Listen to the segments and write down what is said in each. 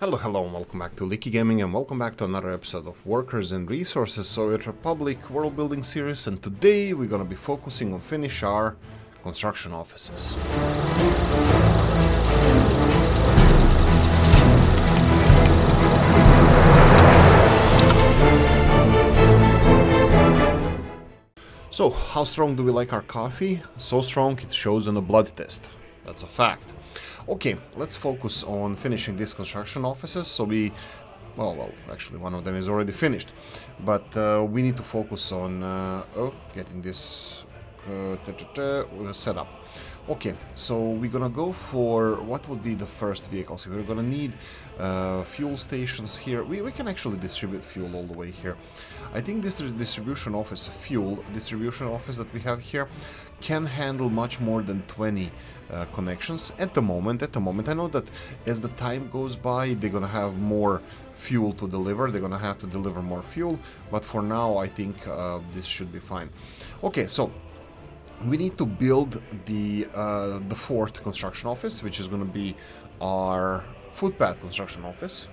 Hello, and welcome back to Oolykee Gaming, and welcome back to another episode of Workers and Resources Soviet Republic World Building series, and today we're gonna be focusing on finish our construction offices. So, how strong do we like our coffee? So strong it shows on a blood test. That's a fact. Okay, let's focus on finishing these construction offices. So actually one of them is already finished, but we need to focus on getting this set up. Okay, so we're gonna go for what would be the first vehicles. We're gonna need fuel stations here. We can actually distribute fuel all the way here. I think this distribution office that we have here can handle much more than 20 connections at the moment. I know that as the time goes by, they're gonna have more fuel to deliver. They're gonna have to deliver more fuel, but for now, I think this should be fine. Okay, so we need to build the fourth construction office, which is going to be our footpath construction office.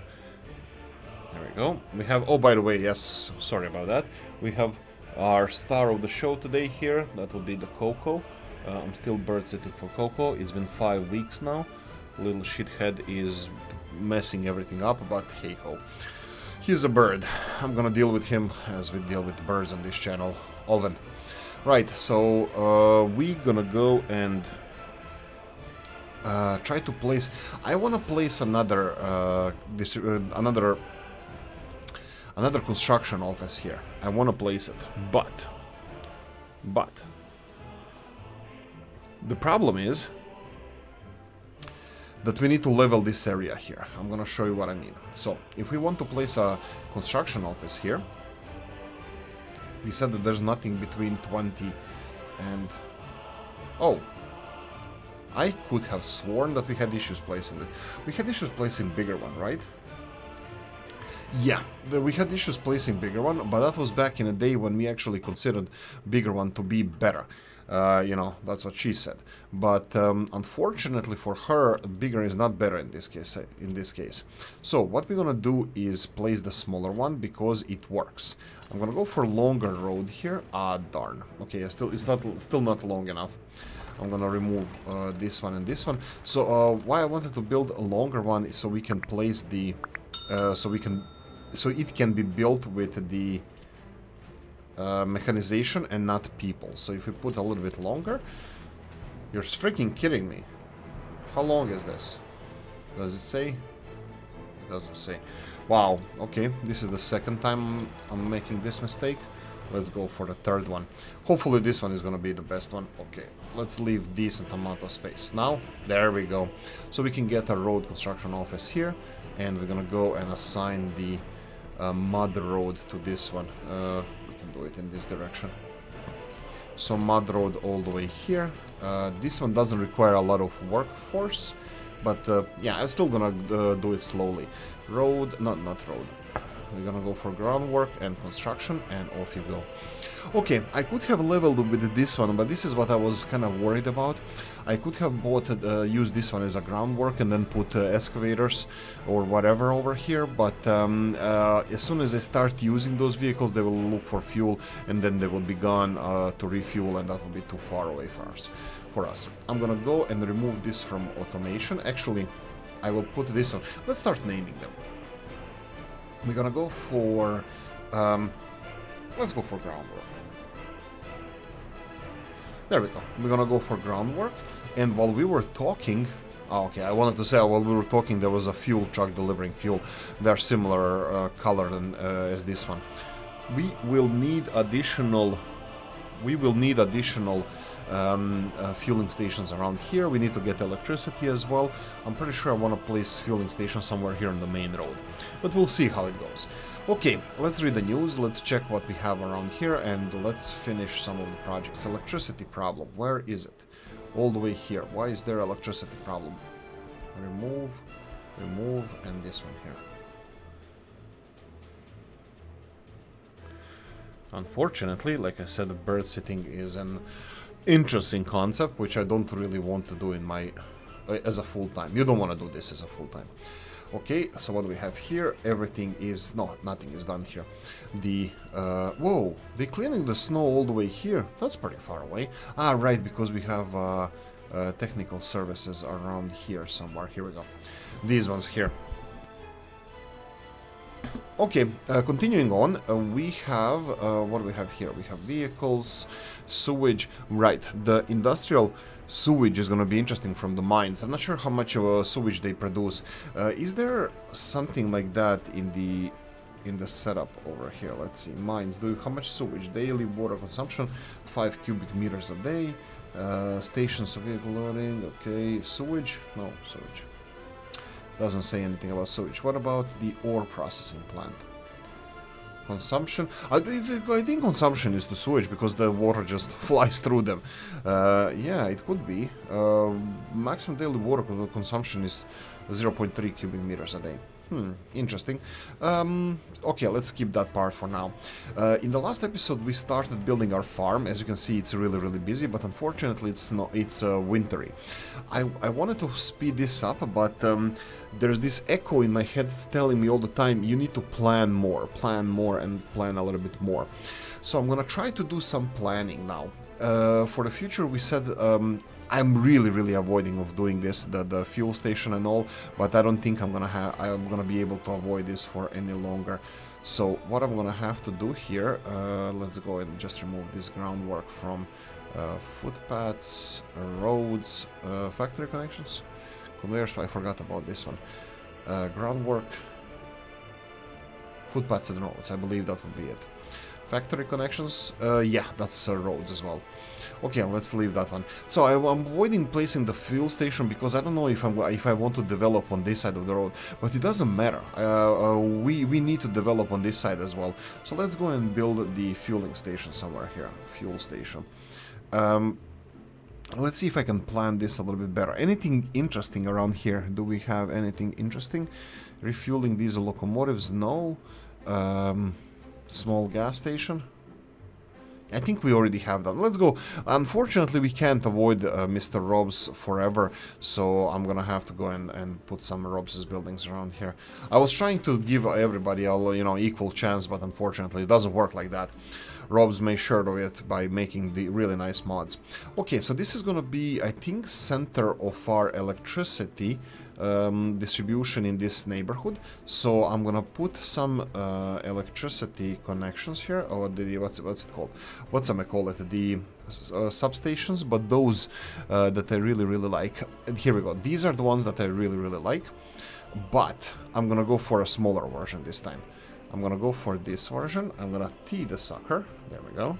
There we go. We have, oh, by the way, yes, sorry about that. We have our star of the show today here. That will be the Coco. I'm still bird sitting for Coco. It's been 5 weeks now. Little shithead is messing everything up, but hey ho. He's a bird. I'm gonna deal with him as we deal with birds on this channel. Oven. Right, so we're gonna go and try to place. I want to place another construction office here. I want to place it, but the problem is that we need to level this area here. I'm gonna show you what I mean. So if we want to place a construction office here, we said that there's nothing between 20 and... Oh! I could have sworn that we had issues placing it. We had issues placing bigger one, right? Yeah, we had issues placing bigger one, but that was back in the day when we actually considered bigger one to be better. You know, that's what she said. But unfortunately for her, bigger is not better in this case. So what we're gonna do is place the smaller one because it works. I'm gonna go for longer road here. Ah, darn. Okay, it's still not long enough. I'm gonna remove this one and this one. So why I wanted to build a longer one is so we can place the so it can be built with the mechanization and not people. So if we put a little bit longer, you're freaking kidding me. How long is this? Does it say? It doesn't say. Wow, okay, this is the second time I'm making this mistake. Let's go for the third one. Hopefully this one is gonna be the best one. Okay, let's leave decent amount of space. Now, there we go. So we can get a road construction office here, and we're gonna go and assign the mud road to this one. We can do it in this direction. So mud road all the way here. This one doesn't require a lot of workforce, but yeah, I'm still gonna do it slowly. Road, not road. We're gonna go for groundwork and construction, and off you go. Okay, I could have leveled with this one, but this is what I was kind of worried about. I could have used this one as a groundwork and then put excavators or whatever over here, but as soon as I start using those vehicles, they will look for fuel, and then they will be gone to refuel, and that will be too far away for us. I'm gonna go and remove this from automation. Actually, I will put this on. Let's start naming them. We're gonna go for let's go for groundwork. There we go. We're gonna go for groundwork, and while we were talking, okay, I wanted to say while we were talking there was a fuel truck delivering fuel. They're similar color than as this one. We will need additional fueling stations around here. We need to get electricity as well. I'm pretty sure I want to place fueling station somewhere here on the main road, but we'll see how it goes. Okay, let's read the news, let's check what we have around here, and let's finish some of the projects. Electricity problem, where is it? All the way here. Why is there electricity problem? Remove, and this one here. Unfortunately, like I said, bird sitting is an interesting concept, which I don't really want to do in my as a full-time. You don't want to do this as a full-time. Okay, so what do we have here? Everything is... no, nothing is done here. The... whoa, they're cleaning the snow all the way here. That's pretty far away. Ah, right, because we have technical services around here somewhere. Here we go. These ones here. Okay, continuing on, we have... what do we have here? We have vehicles, sewage. Right, the industrial sewage is going to be interesting from the mines. I'm not sure how much of a sewage they produce. Is there something like that in the setup over here? Let's see. Mines. How much sewage? Daily water consumption, 5 cubic meters a day. Stations of vehicle loading. Okay, sewage. No sewage. Doesn't say anything about sewage. What about the ore processing plant? Consumption. I think consumption is the sewage because the water just flies through them. Yeah, it could be. Maximum daily water consumption is 0.3 cubic meters a day. Interesting. Okay, let's skip that part for now. In the last episode, we started building our farm. As you can see, it's really busy, but unfortunately, it's wintry. I wanted to speed this up, but there's this echo in my head that's telling me all the time, you need to plan more, and plan a little bit more. So I'm gonna try to do some planning now. For the future, we said... I'm really avoiding of doing this, the fuel station and all, but I don't think I'm gonna be able to avoid this for any longer. So what I'm gonna have to do here, let's go and just remove this groundwork from footpaths, roads, factory connections, conveyors. I forgot about this one. Groundwork, footpaths and roads. I believe that would be it. Factory connections, yeah, that's roads as well. Okay, let's leave that one. So I'm avoiding placing the fuel station because I don't know if I want to develop on this side of the road, but it doesn't matter. We need to develop on this side as well. So let's go and build the fueling station somewhere here. Fuel station. Let's see if I can plan this a little bit better. Anything interesting around here? Do we have anything interesting? Refueling diesel locomotives? No. Small gas station. I think we already have that. Let's go. Unfortunately, we can't avoid Mr. Rob's forever, so I'm gonna have to go and put some Rob's buildings around here. I was trying to give everybody a equal chance, but unfortunately, it doesn't work like that. Rob's made sure of it by making the really nice mods. Okay, so this is gonna be, I think, center of our electricity distribution in this neighborhood. So I'm gonna put some electricity connections here, or what's it called? What's I call it? The substations, but those that I really like. And here we go. These are the ones that I really like. But I'm gonna go for a smaller version this time. I'm gonna go for this version. I'm gonna T the sucker. There we go.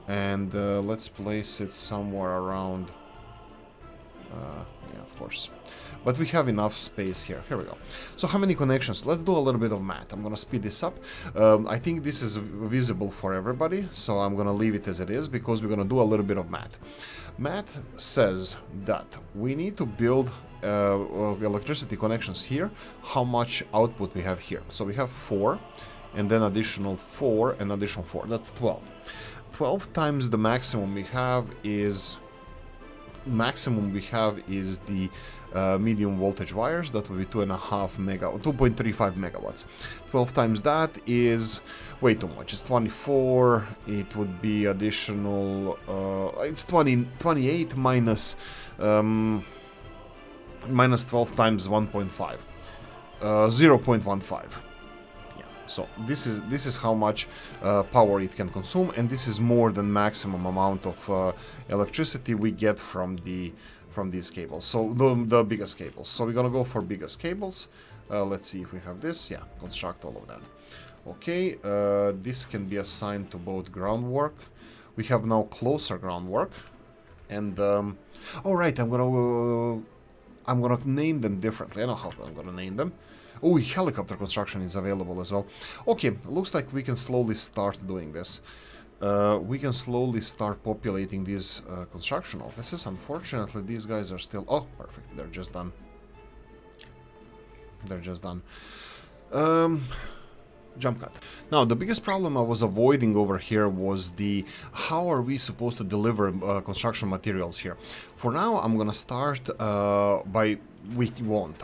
And let's place it somewhere around. Yeah, of course. But we have enough space here. Here we go. So how many connections? Let's do a little bit of math. I'm gonna speed this up. I think this is visible for everybody, so I'm gonna leave it as it is because we're gonna do a little bit of math. Math says that we need to build electricity connections here. How much output we have here? So we have 4, and then additional 4, and additional 4. That's 12. 12 times the maximum we have is... the medium voltage wires. That would be 2.35 megawatts. 12 times that is way too much. It's 24. It would be additional. It's 28 minus 12 times 1.5. 0.15. So this is how much power it can consume, and this is more than maximum amount of electricity we get from these cables. So the biggest cables. So we're gonna go for biggest cables. Let's see if we have this. Yeah, construct all of that. Okay, this can be assigned to both groundwork. We have now closer groundwork, and all right, I'm gonna name them differently. I know how I'm gonna name them. Oh, helicopter construction is available as well. Okay, looks like we can slowly start doing this. We can slowly start populating these construction offices. Unfortunately, these guys are still... Oh, perfect. They're just done. Jump cut. Now, the biggest problem I was avoiding over here was how are we supposed to deliver construction materials here. For now, I'm gonna start by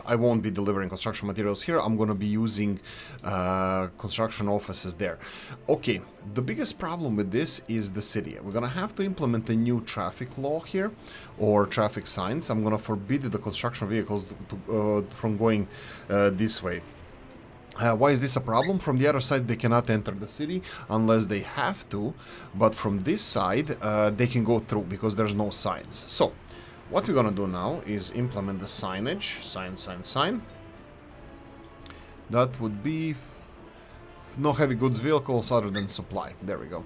I won't be delivering construction materials here. I'm gonna be using construction offices there. Okay, the biggest problem with this is the city. We're gonna have to implement a new traffic law here, or traffic signs. I'm gonna forbid the construction vehicles from going this way. Why is this a problem? From the other side, they cannot enter the city unless they have to, but from this side, they can go through because there's no signs. So, what we're gonna do now is implement the signage. Sign. That would be no heavy goods vehicles other than supply. There we go.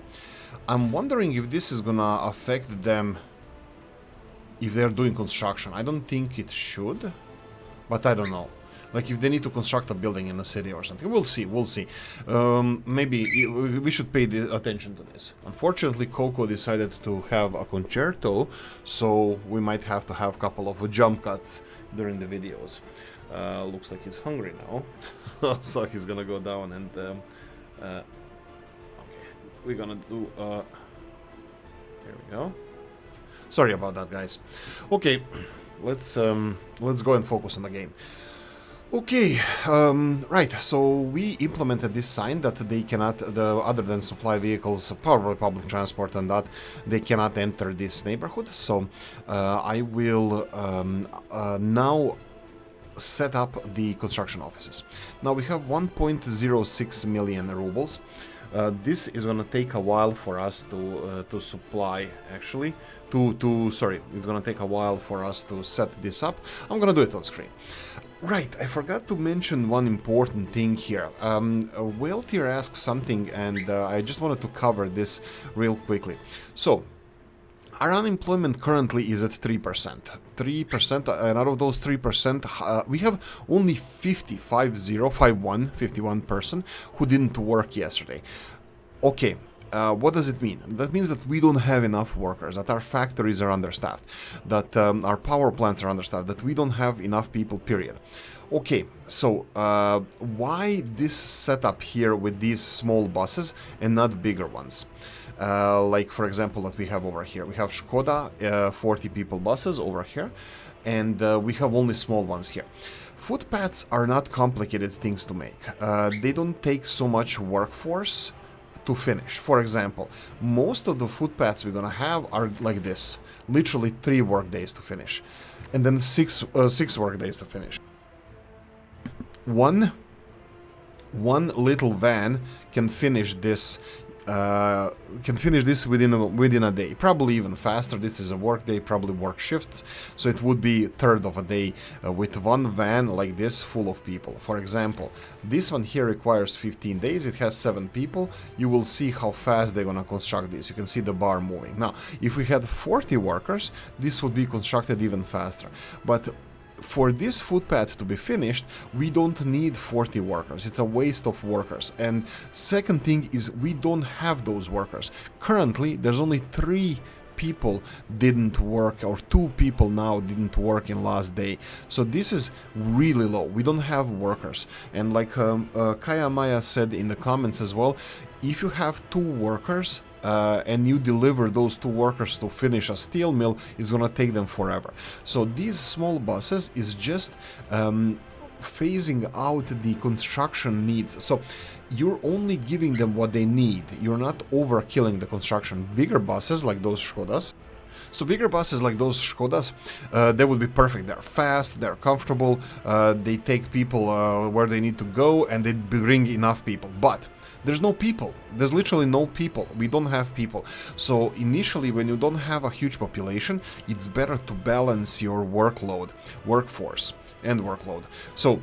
I'm wondering if this is gonna affect them if they're doing construction. I don't think it should, but I don't know. Like if they need to construct a building in a city or something. We'll see. Maybe we should pay attention to this. Unfortunately, Coco decided to have a concerto, so we might have to have a couple of jump cuts during the videos. Looks like he's hungry now. So he's gonna go down and... okay, we're gonna do... here we go. Sorry about that, guys. Okay, let's go and focus on the game. Okay, right, so we implemented this sign that they cannot, other than supply vehicles, probably public transport and that, they cannot enter this neighborhood. So I will now set up the construction offices. Now we have 1.06 million rubles. This is gonna take a while for us to supply, actually. Sorry, it's gonna take a while for us to set this up. I'm gonna do it on screen. Right, I forgot to mention one important thing here. Whale Tier asks something, and I just wanted to cover this real quickly. So, our unemployment currently is at 3%. 3%, and out of those 3%, we have only 51 person who didn't work yesterday. Okay. What does it mean? That means that we don't have enough workers, that our factories are understaffed, that our power plants are understaffed, that we don't have enough people, period. Okay, so why this setup here with these small buses and not bigger ones? Like, for example, that we have over here. We have Skoda 40 people buses over here, and we have only small ones here. Footpaths are not complicated things to make. They don't take so much workforce to finish. For example, most of the footpaths we're gonna have are like this, literally 3 work days to finish, and then 6 work days to finish. One little van can finish this. Within a day, probably even faster. This is a work day, probably work shifts, so it would be a third of a day with one van like this full of people. For example, this one here requires 15 days. It has 7 people. You will see how fast they're gonna construct this. You can see the bar moving. Now, if we had 40 workers, this would be constructed even faster. But for this footpath to be finished, we don't need 40 workers. It's a waste of workers. And second thing is, we don't have those workers. Currently, there's only 3 people didn't work, or 2 people now didn't work in last day. So this is really low. We don't have workers. And like Kaya Maya said in the comments as well, if you have 2 workers, and you deliver those 2 workers to finish a steel mill, it's gonna take them forever. So these small buses is just phasing out the construction needs. So you're only giving them what they need. You're not overkilling the construction. Bigger buses like those Skodas. So bigger buses like those Skodas, they would be perfect. They're fast, they're comfortable, they take people where they need to go, and they bring enough people. But there's no people. There's literally no people. We don't have people. So initially, when you don't have a huge population, it's better to balance your workforce and workload. So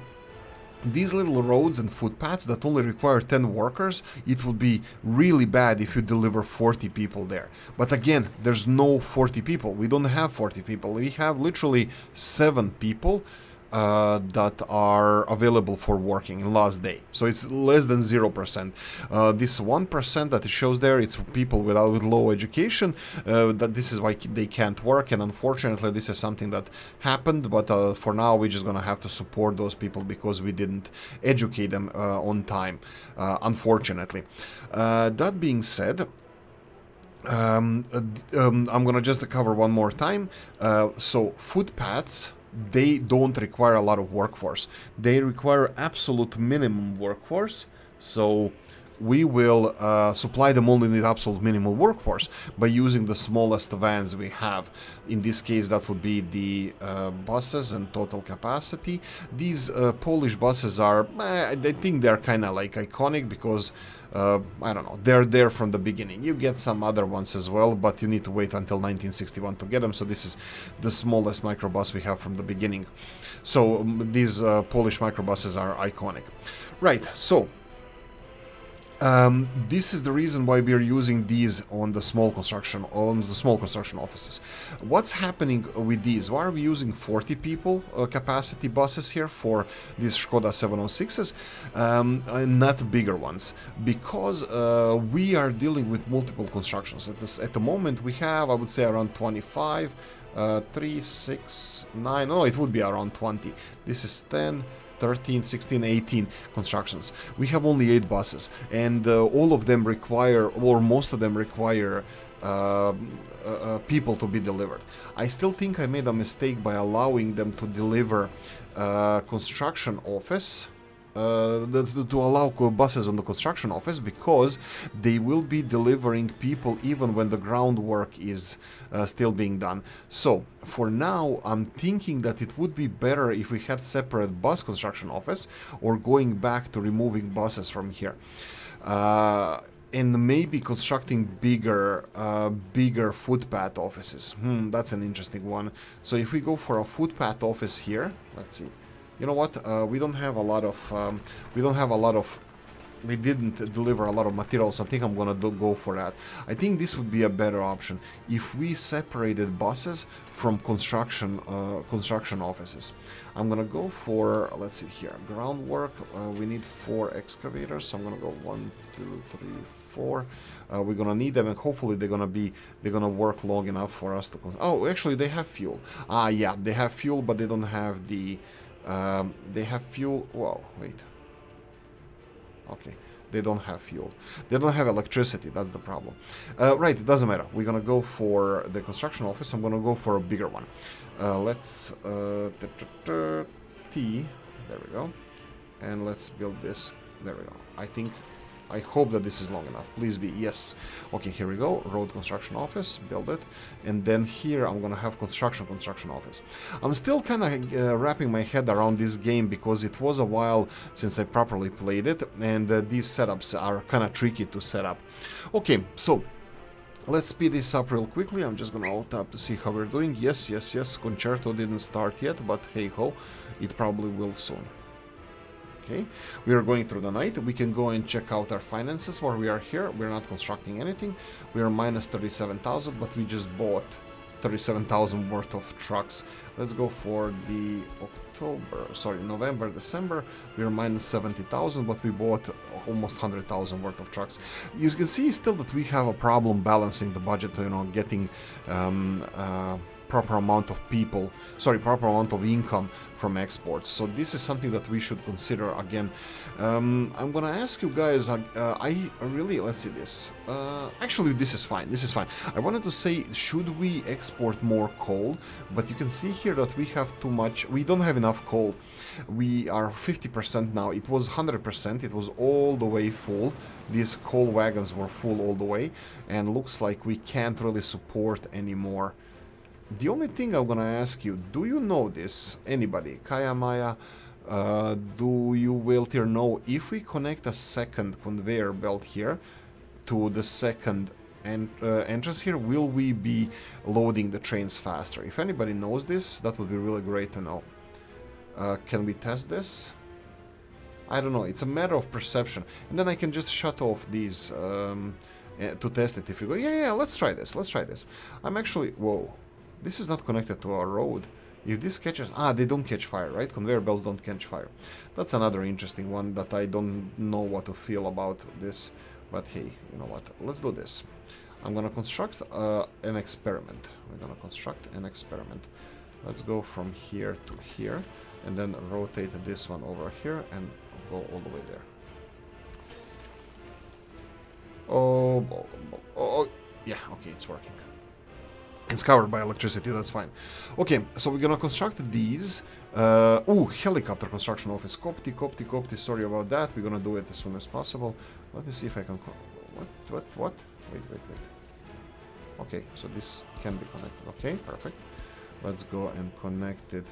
these little roads and footpaths that only require 10 workers, it would be really bad if you deliver 40 people there. But again, there's no 40 people. We don't have 40 people. We have literally 7 people that are available for working in last day. So it's less than 0%. This 1% that it shows there, it's people with low education, that this is why they can't work, and unfortunately this is something that happened, but for now we're just gonna have to support those people because we didn't educate them on time, unfortunately. That being said, I'm gonna just cover one more time. So footpaths, they don't require a lot of workforce. They require absolute minimum workforce. So we will supply them only with absolute minimal workforce by using the smallest vans we have. In this case, that would be the buses and total capacity. These Polish buses are, I think they're kind of like iconic because, I don't know, they're there from the beginning. You get some other ones as well, but you need to wait until 1961 to get them. So this is the smallest microbus we have from the beginning. So these Polish microbuses are iconic. Right, so this is the reason why we are using these on the small construction offices. What's happening with these? Why are we using 40 people capacity buses here for these Skoda 706s, and not bigger ones? Because we are dealing with multiple constructions. At the moment, we have, I would say, around 25, 3, 6, 9. No, it would be around 20. This is 10. 13, 16, 18 constructions. We have only 8 buses, and all of them require, or most of them require, people to be delivered. I still think I made a mistake by allowing them to deliver construction office, to allow buses on the construction office, because they will be delivering people even when the groundwork is still being done. So for now, I'm thinking that it would be better if we had separate bus construction office, or going back to removing buses from here. And maybe constructing bigger footpath offices. That's an interesting one. So if we go for a footpath office here, let's see. You know what? We didn't deliver a lot of materials. I think I'm gonna go for that. I think this would be a better option if we separated buses from construction offices. I'm gonna go for, let's see here, groundwork. We need 4 excavators. So I'm gonna go 1, 2, 3, 4. We're gonna need them, and hopefully they're gonna work long enough for us to. Oh, actually, they have fuel. Yeah, they have fuel, but they don't have the. They have fuel. Whoa, wait. Okay, they don't have fuel. They don't have electricity. That's the problem. Right, it doesn't matter. We're gonna go for the construction office. I'm gonna go for a bigger one. Let's T. There we go. And let's build this. There we go. I hope that this is long enough. Please be. Yes. Okay, here we go. Road construction office. Build it. And then here I'm going to have construction office. I'm still kind of wrapping my head around this game because it was a while since I properly played it. And these setups are kind of tricky to set up. Okay, so let's speed this up real quickly. I'm just going to alt tab to see how we're doing. Yes. Concerto didn't start yet, but hey ho, it probably will soon. Okay, we are going through the night. We can go and check out our finances while we are here. We're not constructing anything. We are minus 37,000, but we just bought 37,000 worth of trucks. Let's go for the November, December. We are minus 70,000, but we bought almost 100,000 worth of trucks. You can see still that we have a problem balancing the budget, getting proper amount of income from exports. So this is something that we should consider again. I'm gonna ask you guys, let's see this. Actually, this is fine. I wanted to say, should we export more coal? But you can see here that we have too much. We don't have enough coal. We are 50% now. It was 100%. It was all the way full. These coal wagons were full all the way, and looks like we can't really support anymore. The only thing I'm gonna ask you, do you know this? Anybody? Kaya Maya, do you Wiltir know if we connect a second conveyor belt here to the second entrance here, will we be loading the trains faster? If anybody knows this, that would be really great to know. Can we test this? I don't know, it's a matter of perception. And then I can just shut off these to test it if you go, yeah, let's try this. I'm actually, whoa. This is not connected to our road. If this catches... they don't catch fire, right? Conveyor belts don't catch fire. That's another interesting one that I don't know what to feel about this. But hey, you know what? Let's do this. I'm going to construct an experiment. Let's go from here to here. And then rotate this one over here and go all the way there. Oh, yeah, okay, it's working. It's covered by electricity, that's fine. Okay, so we're gonna construct these. Helicopter construction office. Copy, sorry about that. We're gonna do it as soon as possible. Let me see if I can... What? Wait. Okay, so this can be connected. Okay, perfect. Let's go and connect it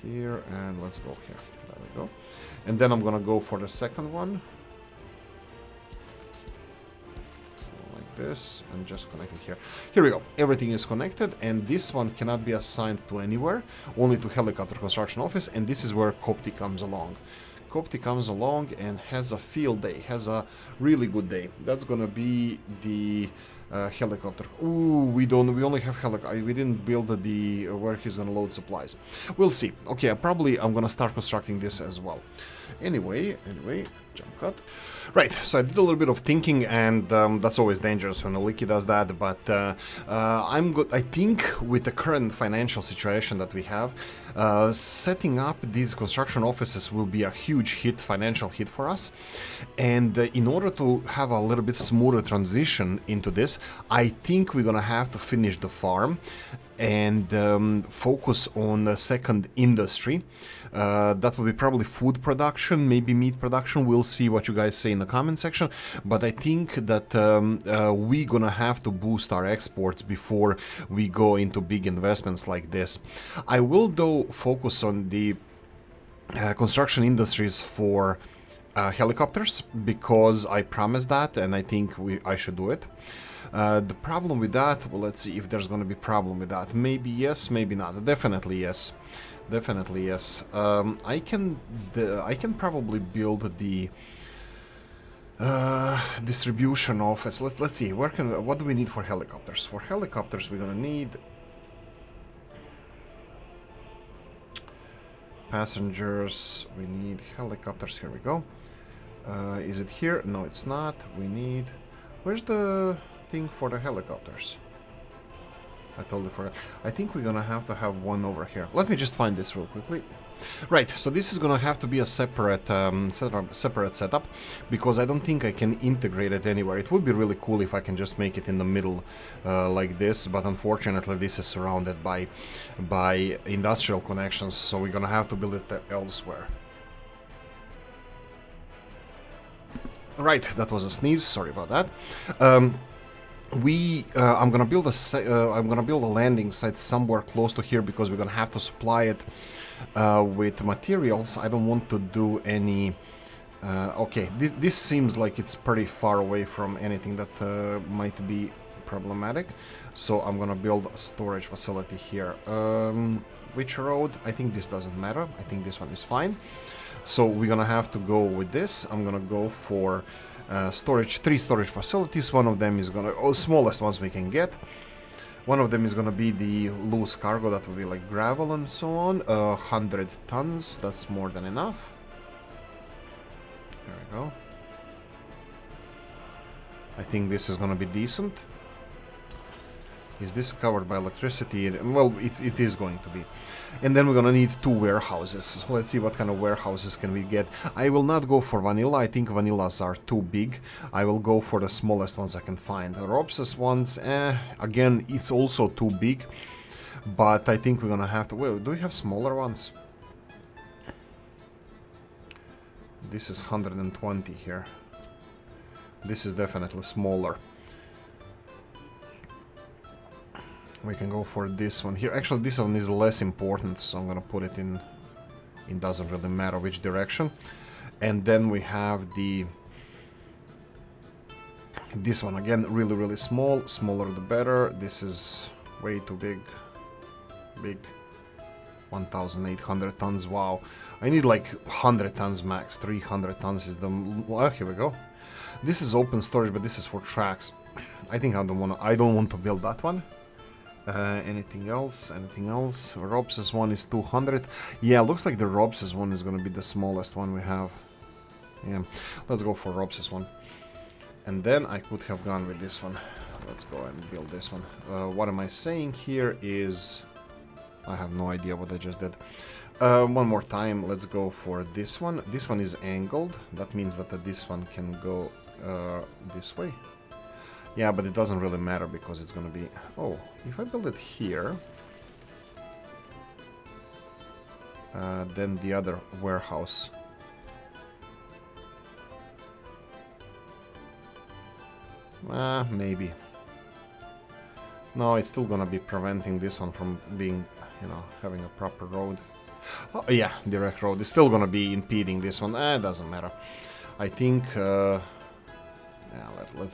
here, and let's go here. There we go. And then I'm gonna go for the second one. This and just connect it here. Here we go. Everything is connected, and this one cannot be assigned to anywhere, only to helicopter construction office, and this is where Copti comes along. Copti comes along and has a field day, has a really good day. That's gonna be the helicopter. Ooh, we only have helicopter. We didn't build the where he's gonna load supplies. We'll see. Okay, probably I'm gonna start constructing this as well. Anyway, jump cut. Right, so I did a little bit of thinking, and that's always dangerous when Oolykee does that, but I'm good. I think with the current financial situation that we have, setting up these construction offices will be a huge financial hit for us, and in order to have a little bit smoother transition into this, I think we're gonna have to finish the farm and focus on a second industry. That will be probably food production, maybe meat production. We'll see what you guys say in the comment section. But I think that we're gonna have to boost our exports before we go into big investments like this. I will, though, focus on the construction industries for helicopters, because I promised that, and I think I should do it. The problem with that, well, let's see if there's going to be problem with that. Maybe yes, maybe not. Definitely yes. Definitely yes. I can probably build the distribution office. Let's see. What do we need for helicopters? For helicopters, we're going to need passengers. We need helicopters. Here we go. Is it here? No, it's not. We need... Where's the thing for the helicopters? I totally forgot. I think we're gonna have to have one over here. Let me just find this real quickly. Right, so this is gonna have to be a separate setup, because I don't think I can integrate it anywhere. It would be really cool if I can just make it in the middle like this, but unfortunately this is surrounded by industrial connections, so we're gonna have to build it elsewhere. Right, that was a sneeze. Sorry about that. I'm gonna build a landing site somewhere close to here, because we're gonna have to supply it with materials. I don't want to do any. Okay, this seems like it's pretty far away from anything that might be problematic. So I'm gonna build a storage facility here. Which road? I think this doesn't matter. I think this one is fine. So we're gonna have to go with this. I'm gonna go for three storage facilities. One of them is gonna, smallest ones we can get. One of them is gonna be the loose cargo, that will be like gravel and so on. 100 tons, that's more than enough. There we go. I think this is gonna be decent. Is this covered by electricity? Well, it is going to be. And then we're gonna need 2 warehouses. So let's see what kind of warehouses can we get. I will not go for vanilla. I think vanillas are too big. I will go for the smallest ones I can find. The Robses ones, again, it's also too big. But I think we're gonna have to... Well, do we have smaller ones? This is 120 here. This is definitely smaller. We can go for this one here. Actually, this one is less important, so I'm gonna put it in. It doesn't really matter which direction. And then we have this one again, really small. Smaller the better. This is way too big. 1,800 tons. Wow, I need like 100 tons max. 300 tons is the... Well, here we go. This is open storage, but this is for tracks. I think I don't want to build that one. Anything else? Robses one is 200. Yeah, looks like the Robses one is gonna be the smallest one we have. Yeah, let's go for Robses one. And then I could have gone with this one. Let's go and build this one. What am I saying here is... I have no idea what I just did. One more time, let's go for this one. This one is angled. That means that this one can go this way. Yeah, but it doesn't really matter because it's gonna be... Oh, if I build it here... then the other warehouse... maybe. No, it's still gonna be preventing this one from being, you know, having a proper road. Oh, yeah, direct road. It's still gonna be impeding this one. It doesn't matter. I think... yeah,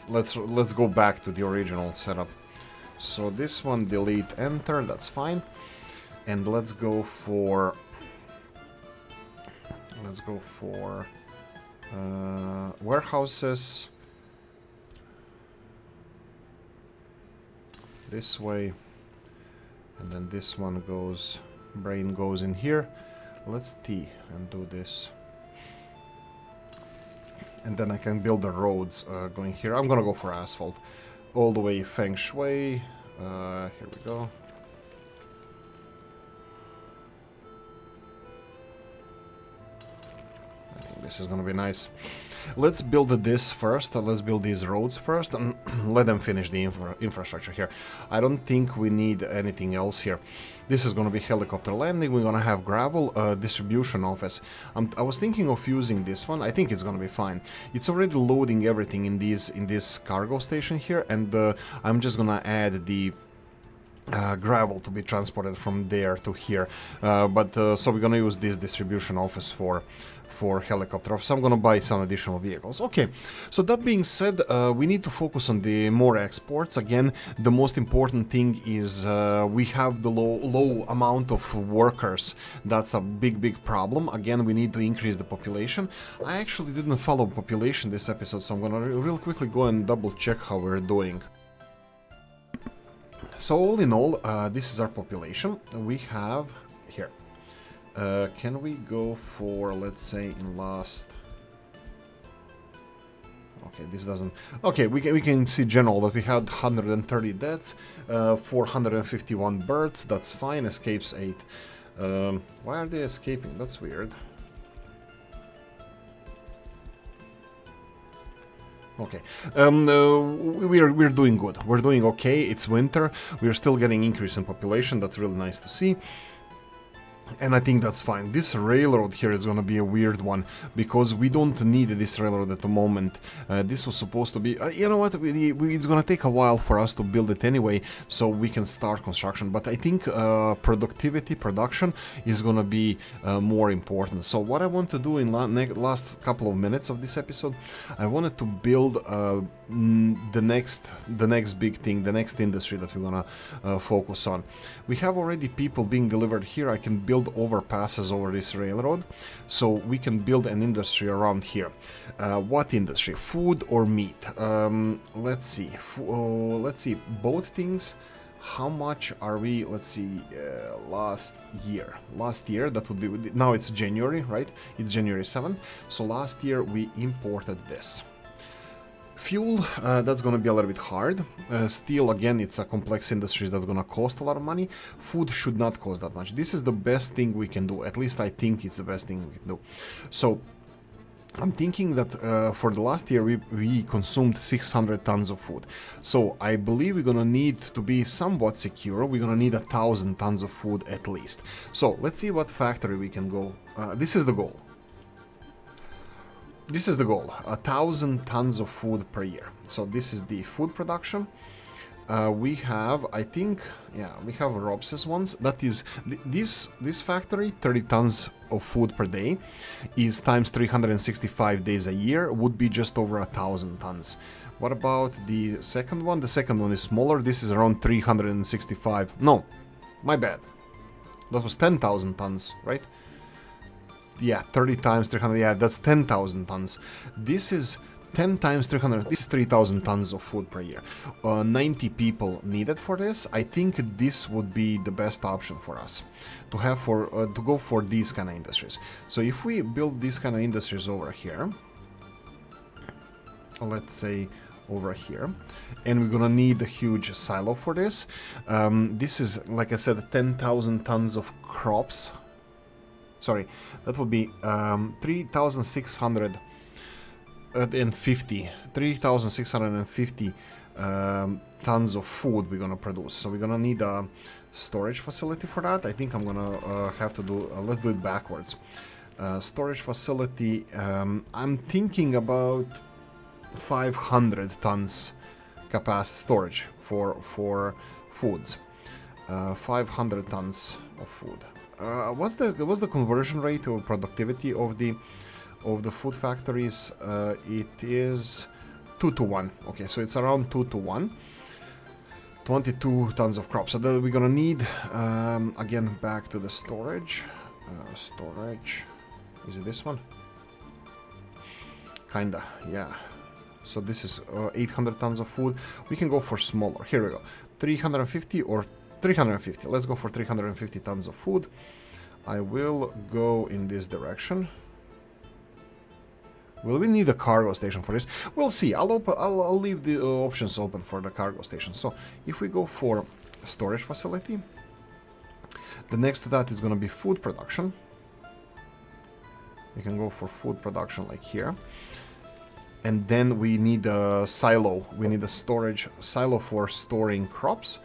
let's go back to the original setup. So this one, delete, enter, that's fine. And let's go for... warehouses. This way. And then this one goes... brain goes in here. Let's T and do this. And then I can build the roads going here. I'm gonna go for asphalt. All the way feng shui. Here we go. I think this is gonna be nice. Let's build this first. Let's build these roads first and let them finish the infrastructure here. I don't think we need anything else here. This is going to be helicopter landing. We're going to have gravel distribution office. I was thinking of using this one. I think it's going to be fine. It's already loading everything in this cargo station here, and I'm just going to add the gravel to be transported from there to here. So we're going to use this distribution office for helicopter office. I'm gonna buy some additional vehicles. Okay, so that being said, we need to focus on the more exports. Again, the most important thing is we have the low amount of workers. That's a big problem. Again, we need to increase the population. I actually didn't follow population this episode, so I'm gonna real quickly go and double check how we're doing. So all in all, this is our population. We have here. Can we go for, let's say, in last... Okay, this doesn't... Okay, we can see general that we had 130 deaths, 451 birds, that's fine, escapes 8. Why are they escaping? That's weird. Okay, we're doing good. We're doing okay. It's winter. We're still getting increase in population. That's really nice to see. And I think that's fine. This railroad here is going to be a weird one, because we don't need this railroad at the moment. This was supposed to be... you know what? It's going to take a while for us to build it anyway, so we can start construction. But I think production is going to be more important. So what I want to do in last couple of minutes of this episode, I wanted to build the next big thing, the next industry that we're going to focus on. We have already people being delivered here. I can build overpasses over this railroad, so we can build an industry around here. What industry? Food or meat? Let's see. Let's see. Both things. How much are we? Let's see. Last year, that would be... Now it's January, right? It's January 7th. So last year we imported this. Fuel, that's going to be a little bit hard. Steel, again, it's a complex industry that's going to cost a lot of money. Food should not cost that much. This is the best thing we can do. At least I think it's the best thing we can do. So I'm thinking that for the last year we consumed 600 tons of food. So I believe we're going to need to be somewhat secure. We're going to need 1,000 tons of food at least. So let's see what factory we can go. This is the goal. This is the goal, 1,000 tons of food per year. So this is the food production. We have, I think, yeah, we have Robses ones. That is, this factory, 30 tons of food per day, is times 365 days a year, would be just over 1,000 tons. What about the second one? The second one is smaller. This is around 365. No, my bad. That was 10,000 tons, right? Yeah, 30 times 300, yeah, that's 10,000 tons. This is 10 times 300, this is 3,000 tons of food per year. 90 people needed for this. I think this would be the best option for us to have to go for these kind of industries. So if we build these kind of industries over here, let's say over here, and we're gonna need a huge silo for this. This is, like I said, 10,000 tons of crops. Sorry, that would be 3,650 tons of food we're gonna produce. So we're gonna need a storage facility for that. I think I'm gonna have to do, let's do it backwards. Storage facility, I'm thinking about 500 tons capacity storage for foods. 500 tons of food. What's the conversion rate or productivity of the food factories? It is 2 to 1. Okay, so it's around 2 to 1. 22 tons of crops. So that we're gonna need, again, back to the storage. Storage. Is it this one? Kinda, yeah. So this is 800 tons of food. We can go for smaller. Here we go. 350 or 350. Let's go for 350 tons of food. I will go in this direction. Will we need a cargo station for this? We'll see. I'll leave the options open for the cargo station. So if we go for storage facility, the next to that is going to be food production. We can go for food production like here. And then we need a silo. We need a storage silo for storing crops.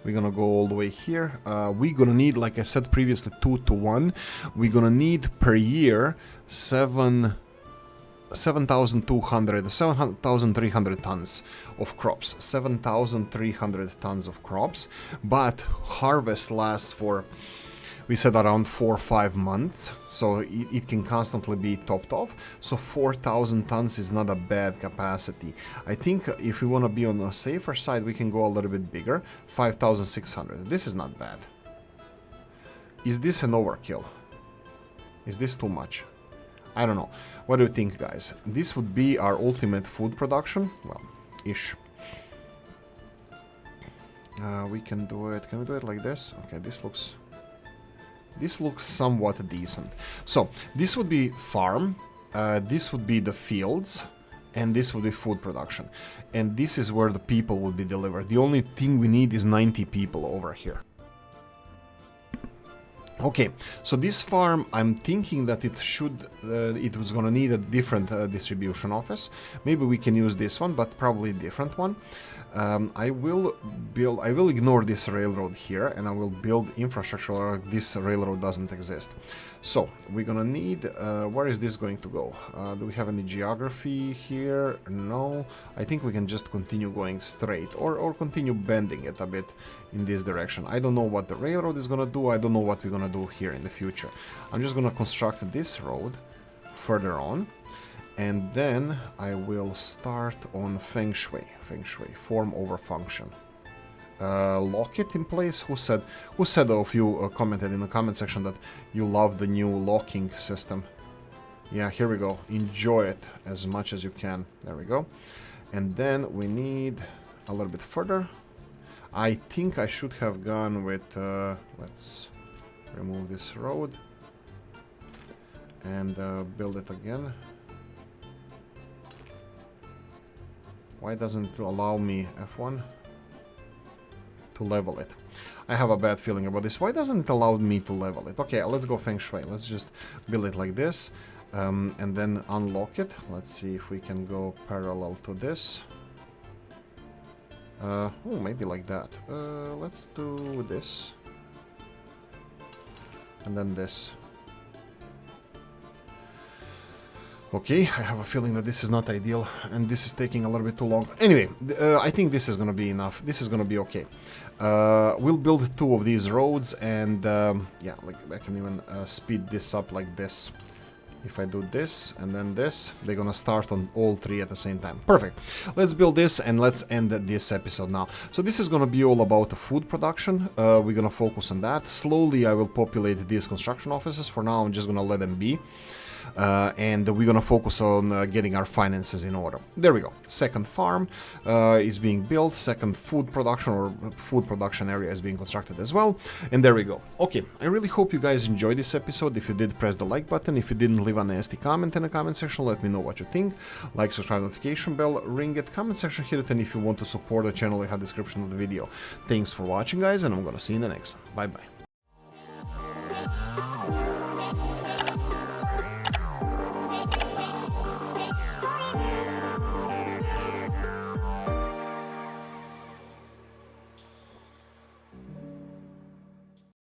We're gonna go all the way here. We're gonna need, like I said previously, 2 to 1. We're gonna need per year 7,300 tons of crops. 7,300 tons of crops. But harvest lasts for, we said, around 4 or 5 months, so it can constantly be topped off. So 4,000 tons is not a bad capacity. I think if we want to be on the safer side, we can go a little bit bigger. 5,600. This is not bad. Is this an overkill? Is this too much? I don't know. What do you think, guys? This would be our ultimate food production. Well, ish. We can do it. Can we do it like this? Okay, this looks somewhat decent. So this would be farm, this would be the fields, and this would be food production. And this is where the people would be delivered. The only thing we need is 90 people over here. Okay, so this farm, I'm thinking that it was gonna need a different distribution office. Maybe we can use this one, but probably a different one. I will ignore this railroad here, and I will build infrastructure where this railroad doesn't exist. So we're gonna need, where is this going to go? Do we have any geography here? No. I think we can just continue going straight, or continue bending it a bit in this direction. I don't know what the railroad is gonna do. I don't know what we're gonna do here in the future. I'm just gonna construct this road further on. And then I will start on Feng Shui, form over function. Lock it in place. Who said of you commented in the comment section that you love the new locking system? Yeah, here we go. Enjoy it as much as you can. There we go. And then we need a little bit further. I think I should have gone with, let's remove this road and build it again. Why doesn't it allow me F1 to level it? I have a bad feeling about this. Why doesn't it allow me to level it? Okay, let's go Feng Shui. Let's just build it like this, and then unlock it. Let's see if we can go parallel to this. Oh, maybe like that. Let's do this. And then this. Okay, I have a feeling that this is not ideal, and this is taking a little bit too long. Anyway, I think this is gonna be enough. This is gonna be okay. We'll build 2 of these roads, and yeah, like I can even speed this up like this. If I do this and then this, they're gonna start on all 3 at the same time. Perfect. Let's build this and let's end this episode now. So this is gonna be all about the food production. We're gonna focus on that. Slowly I will populate these construction offices. For now, I'm just gonna let them be. And we're gonna focus on getting our finances in order. There we go. Second farm is being built. Second food production area is being constructed as well. And there we go. Okay, I really hope you guys enjoyed this episode. If you did, press the like button. If you didn't, leave a nasty comment in the comment section. Let me know what you think. Like, subscribe, notification bell, ring it, comment section, hit it, and if you want to support the channel, I have description of the video. Thanks for watching, guys, and I'm gonna see you in the next one. Bye bye.